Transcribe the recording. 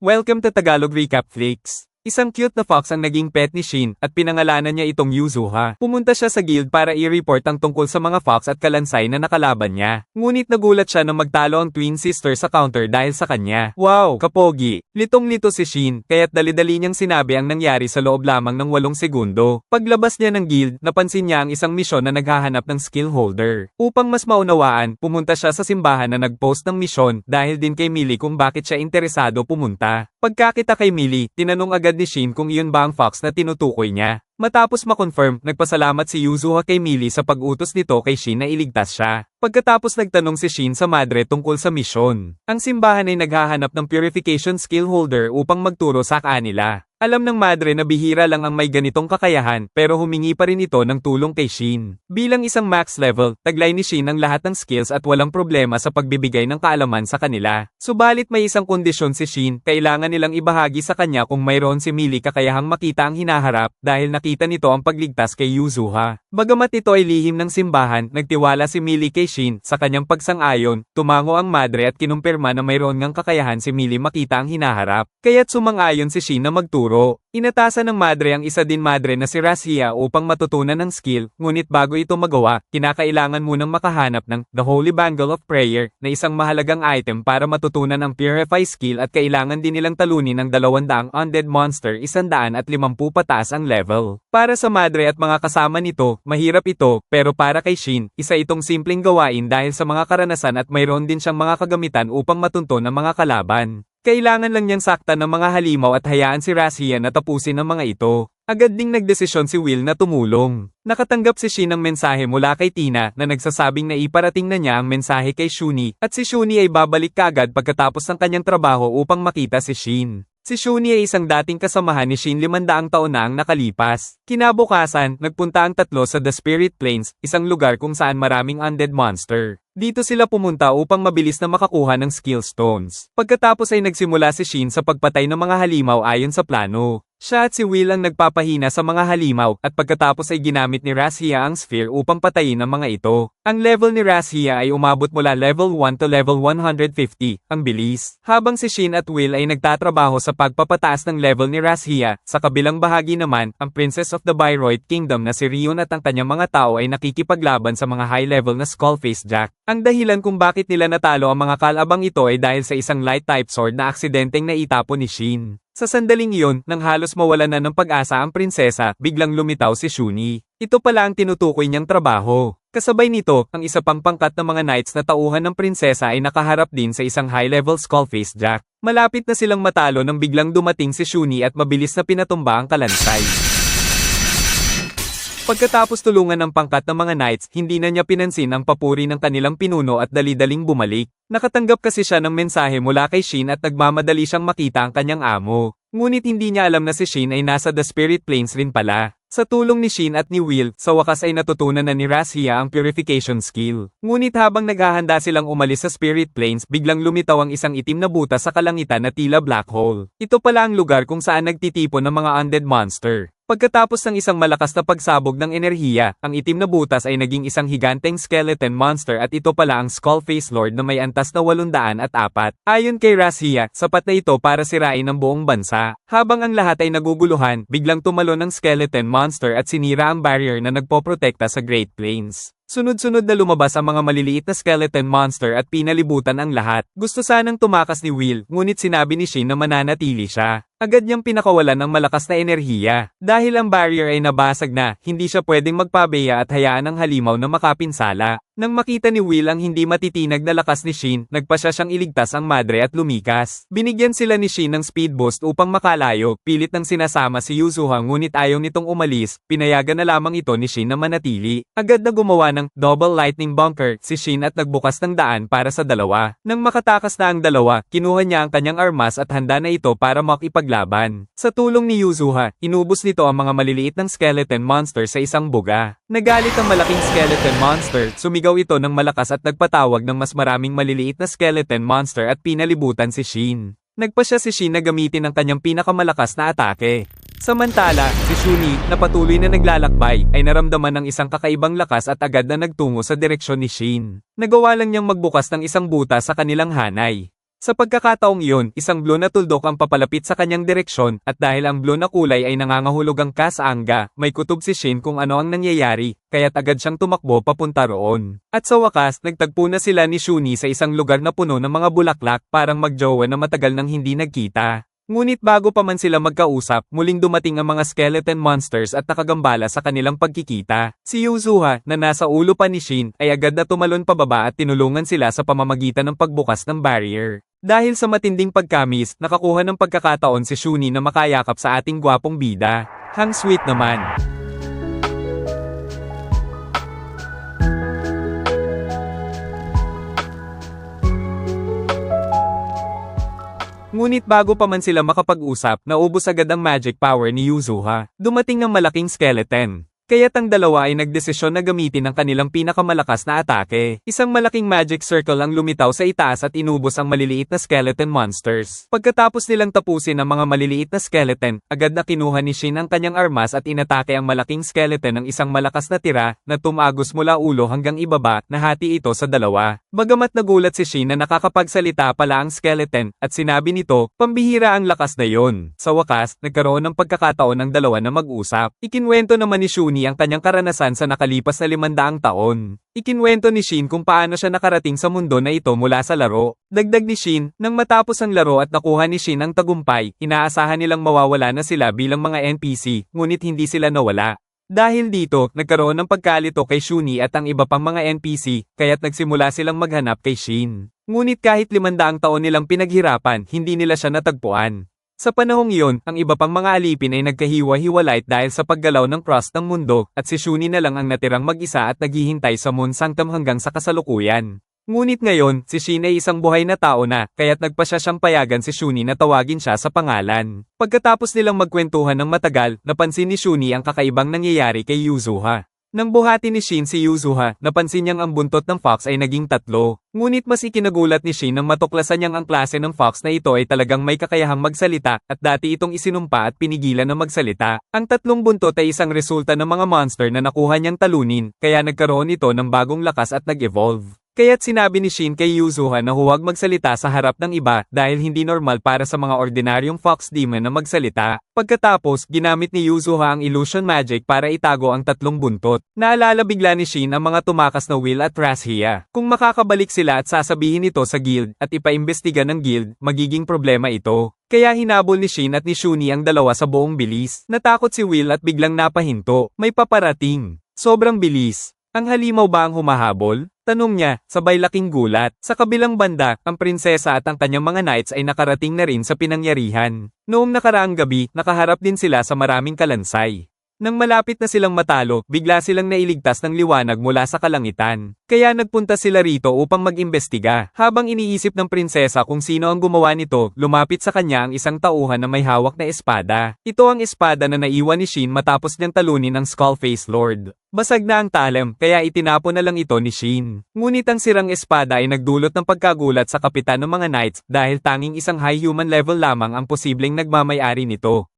Welcome to Tagalog Recap Flix. Isang cute na fox ang naging pet ni Shin at pinangalanan niya itong Yuzuha. Pumunta siya sa guild para i-report ang tungkol sa mga fox at kalansay na nakalaban niya. Ngunit nagulat siya nang magtalo ang twin sister sa counter dahil sa kanya. Wow, kapogi! Litong-lito si Shin, kaya't dali-dali niyang sinabi ang nangyari sa loob lamang ng 8 segundo. Paglabas niya ng guild, napansin niya ang isang misyon na naghahanap ng skill holder. Upang mas maunawaan, pumunta siya sa simbahan na nag-post ng misyon dahil din kay Millie kung bakit siya interesado pumunta. Pagkakita kay Millie, tinanong agad ni Shin kung iyon ba ang fox na tinutukoy niya. Matapos makonfirm, nagpasalamat si Yuzuha kay Millie sa pag-utos nito kay Shin na iligtas siya. Pagkatapos nagtanong si Shin sa madre tungkol sa misyon. Ang simbahan ay naghahanap ng purification skill holder upang magturo sa kanila. Alam ng madre na bihira lang ang may ganitong kakayahan pero humingi pa rin ito ng tulong kay Shin. Bilang isang max level, taglay ni Shin ang lahat ng skills at walang problema sa pagbibigay ng kaalaman sa kanila. Subalit may isang kondisyon si Shin, kailangan nilang ibahagi sa kanya kung mayroon si Millie kakayahang makita ang hinaharap dahil nakita nito ang pagligtas kay Yuzuha. Bagamat ito ay lihim ng simbahan, nagtiwala si Millie kay Shin sa kanyang pagsang-ayon, tumango ang madre at kinumpirma na mayroon ngang kakayahan si Millie makita ang hinaharap. Kaya't sumang-ayon si Shin na magturo. Inatasan ng madre ang isa din madre na si Razia upang matutunan ng skill, ngunit bago ito magawa, kinakailangan munang makahanap ng The Holy Bangle of Prayer na isang mahalagang item para matutunan ang Purify skill at kailangan din nilang talunin ng 200 undead monster 150 pataas ang level. Para sa madre at mga kasama nito, mahirap ito, pero para kay Shin, isa itong simpleng gawain dahil sa mga karanasan at mayroon din siyang mga kagamitan upang matunton ang mga kalaban. Kailangan lang niyang saktan ng mga halimaw at hayaan si Razia na tapusin ang mga ito. Agad ding nagdesisyon si Will na tumulong. Nakatanggap si Shin ng mensahe mula kay Tina na nagsasabing na iparating na niya ang mensahe kay Shuni at si Shuni ay babalik kaagad pagkatapos ng kanyang trabaho upang makita si Shin. Si Shuni ay isang dating kasamahan ni Shin 500 taon na ang nakalipas. Kinabukasan, nagpunta ang tatlo sa The Spirit Plains, isang lugar kung saan maraming undead monster. Dito sila pumunta upang mabilis na makakuha ng skill stones. Pagkatapos ay nagsimula si Shin sa pagpatay ng mga halimaw ayon sa plano. Siya at si Will ang nagpapahina sa mga halimaw at pagkatapos ay ginamit ni Razia ang sphere upang patayin ang mga ito. Ang level ni Razia ay umabot mula level 1 to level 150, ang bilis. Habang si Shin at Will ay nagtatrabaho sa pagpapataas ng level ni Razia, sa kabilang bahagi naman, ang Princess of the Byroid Kingdom na si Rion at ang kanyang mga tao ay nakikipaglaban sa mga high level na Skullface Jack. Ang dahilan kung bakit nila natalo ang mga kalabang ito ay dahil sa isang light type sword na aksidenteng naitapon ni Shin. Sa sandaling iyon, nang halos mawalan na ng pag-asa ang prinsesa, biglang lumitaw si Shuni. Ito pala ang tinutukoy niyang trabaho. Kasabay nito, ang isa pang pangkat ng mga knights na tauhan ng prinsesa ay nakaharap din sa isang high-level Skullface Jack. Malapit na silang matalo nang biglang dumating si Shuni at mabilis na pinatumba ang kalansay. Pagkatapos tulungan ng pangkat ng mga knights, hindi na niya pinansin ang papuri ng kanilang pinuno at dali-daling bumalik. Nakatanggap kasi siya ng mensahe mula kay Shin at nagmamadali siyang makita ang kanyang amo. Ngunit hindi niya alam na si Shin ay nasa The Spirit Plains rin pala. Sa tulong ni Shin at ni Will, sa wakas ay natutunan na ni Razia ang purification skill. Ngunit habang naghahanda silang umalis sa Spirit Plains, biglang lumitaw ang isang itim na butas sa kalangitan na tila black hole. Ito pala ang lugar kung saan nagtitipon ng mga undead monster. Pagkatapos ng isang malakas na pagsabog ng enerhiya, ang itim na butas ay naging isang higanteng skeleton monster at ito pala ang Skullface Lord na may antas na 804. Ayon kay Razia, sapat na ito para sirain ang buong bansa. Habang ang lahat ay naguguluhan, biglang tumalon ang skeleton monster at sinira ang barrier na nagpoprotekta sa Great Plains. Sunod-sunod na lumabas ang mga maliliit na skeleton monster at pinalibutan ang lahat. Gusto sanang tumakas ni Will, ngunit sinabi ni Shin na mananatili siya. Agad niyang pinakawalan ng malakas na enerhiya. Dahil ang barrier ay nabasag na, hindi siya pwedeng magpabeya at hayaan ang halimaw na makapinsala. Nang makita ni Will ang hindi matitinag na lakas ni Shin, nagpasya siyang iligtas ang madre at lumikas. Binigyan sila ni Shin ng speed boost upang makalayo, pilit nang sinasama si Yuzuha ngunit ayaw nitong umalis, pinayagan na lamang ito ni Shin na manatili. Agad na gumawa ng double lightning bunker si Shin at nagbukas ng daan para sa dalawa. Nang makatakas na ang dalawa, kinuha niya ang kanyang armas at handa na ito para makipaglaban. Sa tulong ni Yuzuha, inubos nito ang mga maliliit ng skeleton monster sa isang buga. Nagalit ang malaking skeleton monster, sumigaw ito ng malakas at nagpatawag ng mas maraming maliliit na skeleton monster at pinalibutan si Shin. Nagpasya si Shin na gamitin ang kanyang pinakamalakas na atake. Samantala, si Shuni, na patuloy na naglalakbay, ay naramdaman ng isang kakaibang lakas at agad na nagtungo sa direksyon ni Shin. Nagawa lang niyang magbukas ng isang butas sa kanilang hanay. Sa pagkakataong iyon, isang blue na tuldok ang papalapit sa kanyang direksyon, at dahil ang blue na kulay ay nangangahulugang kasaanga, may kutob si Shin kung ano ang nangyayari, kaya't agad siyang tumakbo papunta roon. At sa wakas, nagtagpo na sila ni Shuni sa isang lugar na puno ng mga bulaklak, parang magjowa na matagal nang hindi nagkita. Ngunit bago pa man sila magkausap, muling dumating ang mga skeleton monsters at nakagambala sa kanilang pagkikita. Si Yuzuha, na nasa ulo pa ni Shin, ay agad na tumalon pababa at tinulungan sila sa pamamagitan ng pagbukas ng barrier. Dahil sa matinding pagkamis, nakakuha ng pagkakataon si Shuni na makayakap sa ating gwapong bida. Hang sweet naman. Ngunit bago pa man sila makapag-usap, naubos agad ang magic power ni Yuzuha. Dumating ang malaking skeleton. Kaya't ang dalawa ay nagdesisyon na gamitin ang kanilang pinakamalakas na atake. Isang malaking magic circle ang lumitaw sa itaas at inubos ang maliliit na skeleton monsters. Pagkatapos nilang tapusin ang mga maliliit na skeleton, agad na kinuha ni Shin ang kanyang armas at inatake ang malaking skeleton ng isang malakas na tira na tumagos mula ulo hanggang ibaba, nahati ito sa dalawa. Bagamat nagulat si Shin na nakakapagsalita pala ang skeleton at sinabi nito, pambihira ang lakas na yon. Sa wakas, nagkaroon ng pagkakataon ng dalawa na mag-usap. Ikinwento naman ni Shuni ang kanyang karanasan sa nakalipas na 500 taon. Ikinwento ni Shin kung paano siya nakarating sa mundo na ito mula sa laro. Dagdag ni Shin, nang matapos ang laro at nakuha ni Shin ang tagumpay, inaasahan nilang mawawala na sila bilang mga NPC, ngunit hindi sila nawala. Dahil dito, nagkaroon ng pagkalito kay Shuni at ang iba pang mga NPC, kaya't nagsimula silang maghanap kay Shin. Ngunit kahit 500 taon nilang pinaghirapan, hindi nila siya natagpuan. Sa panahong iyon, ang iba pang mga alipin ay nagkahiwa-hiwalay dahil sa paggalaw ng crust ng mundo, at si Shuni na lang ang natirang mag-isa at naghihintay sa Moon Sanctum hanggang sa kasalukuyan. Ngunit ngayon, si Shin ay isang buhay na tao na, kaya't nagpasya siyang payagan si Shuni na tawagin siya sa pangalan. Pagkatapos nilang magkwentuhan ng matagal, napansin ni Shuni ang kakaibang nangyayari kay Yuzuha. Nang buhati ni Shin si Yuzuha, napansin niyang ang buntot ng fox ay naging 3. Ngunit mas ikinagulat ni Shin nang matuklasan niyang ang klase ng fox na ito ay talagang may kakayahang magsalita, at dati itong isinumpa at pinigilan na magsalita. Ang 3 buntot ay isang resulta ng mga monster na nakuha niyang talunin, kaya nagkaroon ito ng bagong lakas at nag-evolve. Kaya't sinabi ni Shin kay Yuzuha na huwag magsalita sa harap ng iba dahil hindi normal para sa mga ordinaryong fox demon na magsalita. Pagkatapos, ginamit ni Yuzuha ang illusion magic para itago ang 3 buntot. Naalala bigla ni Shin ang mga tumakas na Will at Razhia. Kung makakabalik sila at sasabihin ito sa guild at ipaimbestiga ng guild, magiging problema ito. Kaya hinabol ni Shin at ni Shuni ang dalawa sa buong bilis. Natakot si Will at biglang napahinto. May paparating. Sobrang bilis. Ang halimaw ba ang humahabol? Tanong niya, sabay laking gulat. Sa kabilang banda, ang prinsesa at ang kanyang mga knights ay nakarating na rin sa pinangyarihan. Noong nakaraang gabi, nakaharap din sila sa maraming kalansay. Nang malapit na silang matalo, bigla silang nailigtas ng liwanag mula sa kalangitan. Kaya nagpunta sila rito upang mag-imbestiga. Habang iniisip ng prinsesa kung sino ang gumawa nito, lumapit sa kanya ang isang tauhan na may hawak na espada. Ito ang espada na naiwan ni Shin matapos niyang talunin ang Skullface Lord. Basag na ang talem, kaya itinapon na lang ito ni Shin. Ngunit ang sirang espada ay nagdulot ng pagkagulat sa kapitan ng mga knights dahil tanging isang high human level lamang ang posibleng nagmamay-ari nito.